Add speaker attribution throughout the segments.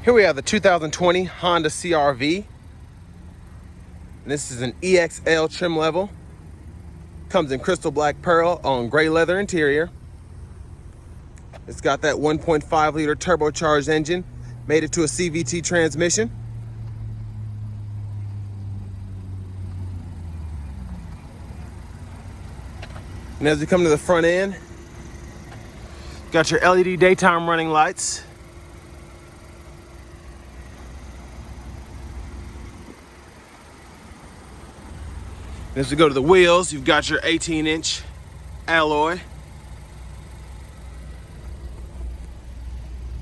Speaker 1: Here we have the 2020 Honda CR-V. And this is an EXL trim level. Comes in crystal black pearl on gray leather interior. It's got that 1.5 liter turbocharged engine, made it to a Cvt transmission. And as we come to the front end, got your LED daytime running lights. And as we go to the wheels, you've got your 18-inch alloy.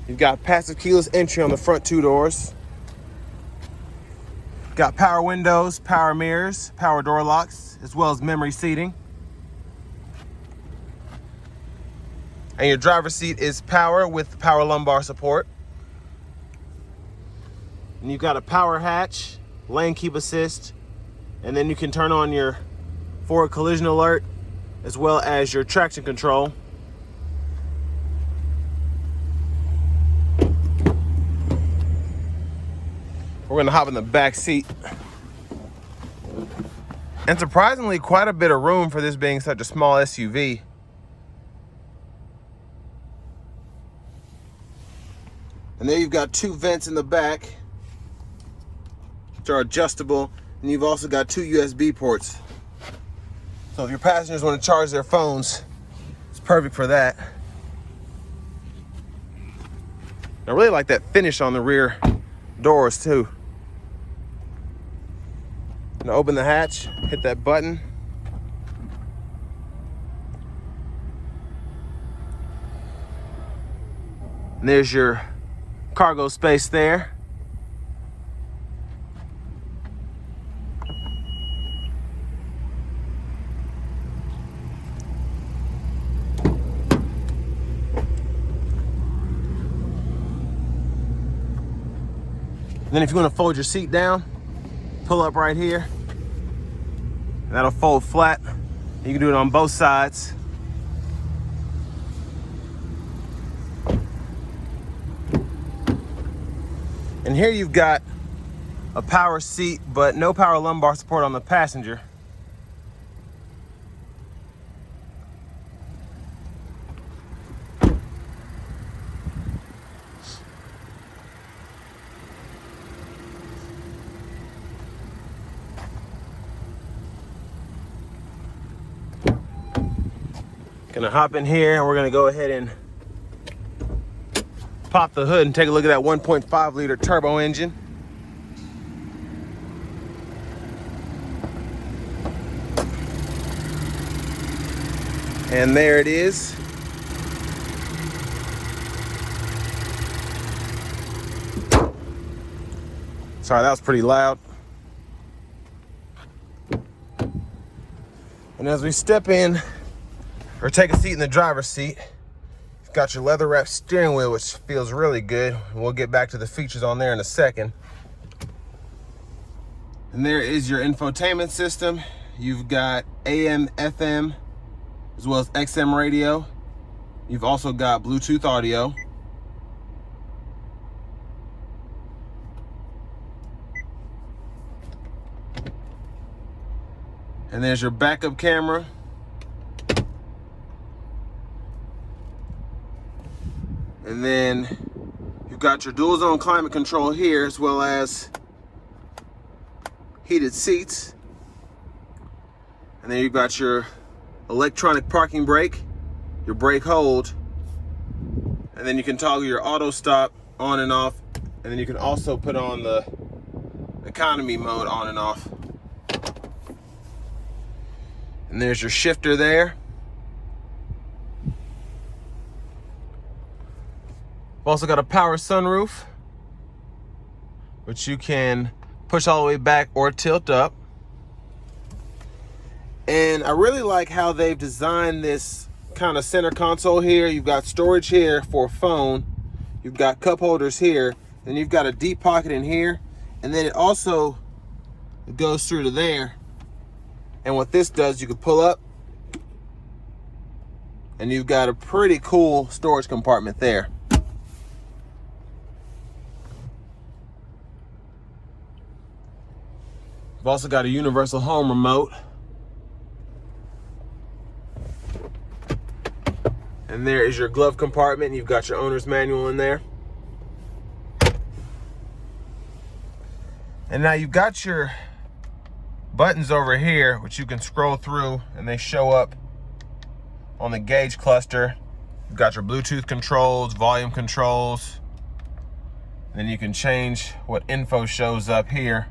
Speaker 1: You've got passive keyless entry on the front two doors. Got power windows, power mirrors, power door locks, as well as memory seating. And your driver's seat is power with power lumbar support. And you've got a power hatch, lane keep assist, and then you can turn on your forward collision alert as well as your traction control. We're gonna hop in the back seat. And surprisingly, quite a bit of room for this being such a small SUV. And there you've got two vents in the back, which are adjustable, and you've also got two USB ports. So if your passengers want to charge their phones, it's perfect for that. I really like that finish on the rear doors too. Now open the hatch, hit that button. And there's your cargo space there. And then if you want to fold your seat down, pull up right here. And that'll fold flat. You can do it on both sides. And here you've got a power seat, but no power lumbar support on the passenger. Gonna hop in here and we're gonna go ahead and pop the hood and take a look at that 1.5 liter turbo engine. And there it is. Sorry, that was pretty loud. And as we step in, or take a seat in the driver's seat, you've got your leather wrapped steering wheel, which feels really good. We'll get back to the features on there in a second. And there is your infotainment system. You've got AM, FM, as well as XM radio. You've also got Bluetooth audio. And there's your backup camera. And then you've got your dual zone climate control here, as well as heated seats. And then you've got your electronic parking brake, your brake hold, and then you can toggle your auto stop on and off. And then you can also put on the economy mode on and off. And there's your shifter there. We've also got a power sunroof, which you can push all the way back or tilt up. And I really like how they've designed this kind of center console here. You've got storage here for a phone. You've got cup holders here. Then you've got a deep pocket in here. And then it also goes through to there. And what this does, you can pull up and you've got a pretty cool storage compartment there. We've also got a universal home remote. And there is your glove compartment. You've got your owner's manual in there. And now you've got your buttons over here, which you can scroll through and they show up on the gauge cluster. You've got your Bluetooth controls, volume controls. Then you can change what info shows up here.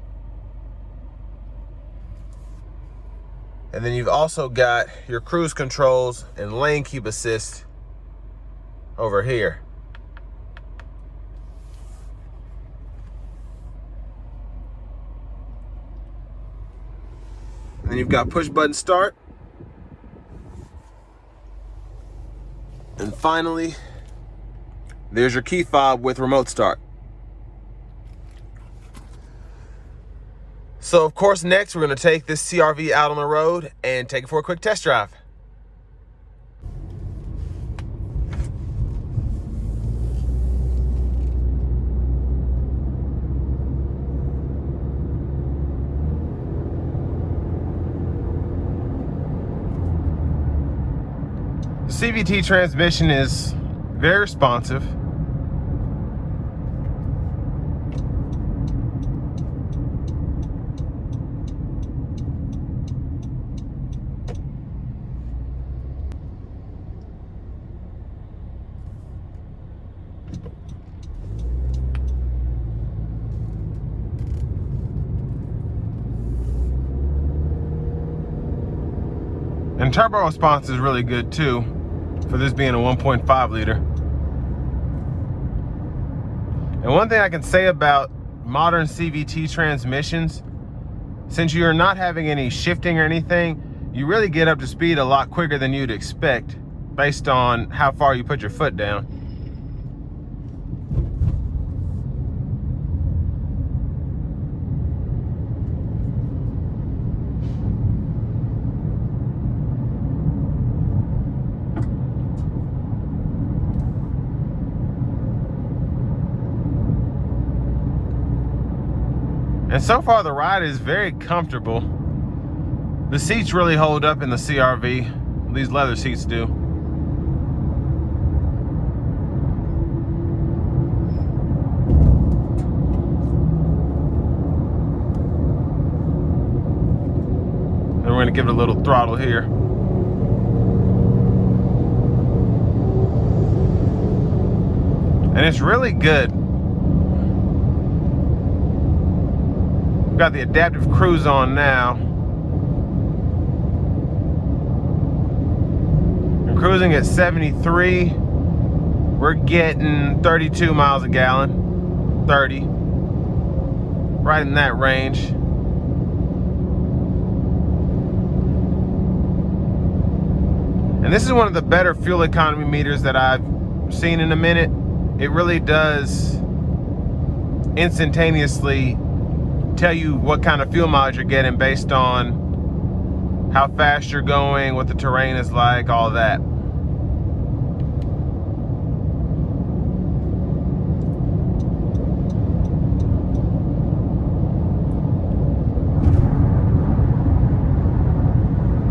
Speaker 1: And then you've also got your cruise controls and lane keep assist over here. And then you've got push button start. And finally, there's your key fob with remote start. So of course, next we're going to take this CR-V out on the road and take it for a quick test drive. The Cvt transmission is very responsive. And turbo response is really good too, for this being a 1.5 liter. And one thing I can say about modern CVT transmissions, since you're not having any shifting or anything, you really get up to speed a lot quicker than you'd expect based on how far you put your foot down. And so far the ride is very comfortable. The seats really hold up in the CR-V. These leather seats do. And we're going to give it a little throttle here. And it's really good. We've got the adaptive cruise on now. I'm cruising at 73. We're getting 32 miles a gallon. 30. Right in that range. And this is one of the better fuel economy meters that I've seen in a minute. It really does instantaneously tell you what kind of fuel mileage you're getting based on how fast you're going, what the terrain is like, all that.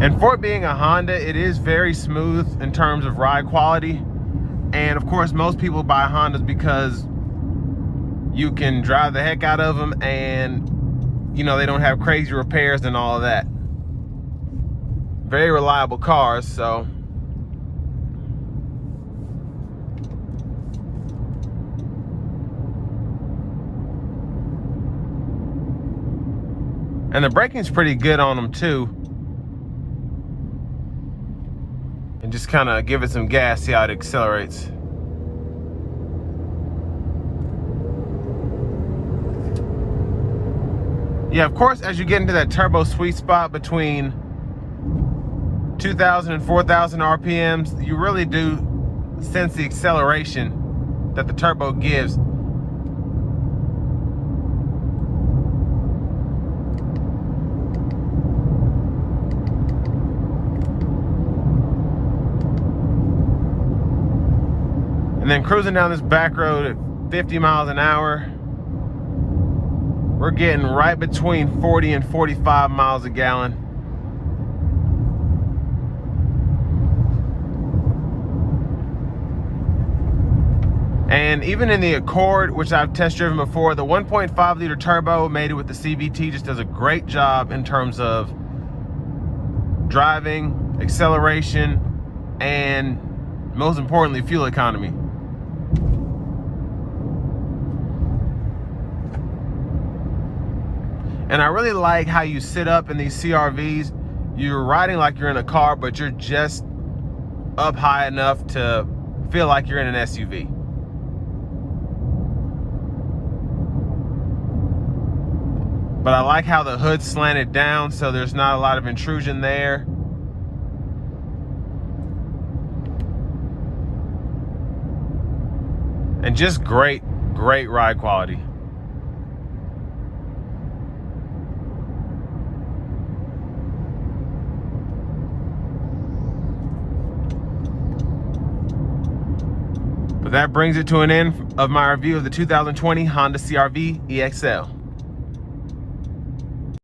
Speaker 1: And for it being a Honda, it is very smooth in terms of ride quality. And of course, most people buy Hondas because you can drive the heck out of them and, you know, they don't have crazy repairs and all of that. Very reliable cars, so. And the braking's pretty good on them too. And just kind of give it some gas, see how it accelerates. Yeah, of course, as you get into that turbo sweet spot between 2,000 and 4,000 RPMs, you really do sense the acceleration that the turbo gives. And then cruising down this back road at 50 miles an hour, we're getting right between 40 and 45 miles a gallon. And even in the Accord, which I've test driven before, the 1.5 liter turbo mated with the CVT just does a great job in terms of driving, acceleration, and most importantly, fuel economy. And I really like how you sit up in these CRVs. You're riding like you're in a car, but you're just up high enough to feel like you're in an SUV. But I like how the hood's slanted down, so there's not a lot of intrusion there. And just great ride quality. But that brings it to an end of my review of the 2020 Honda CR-V EXL.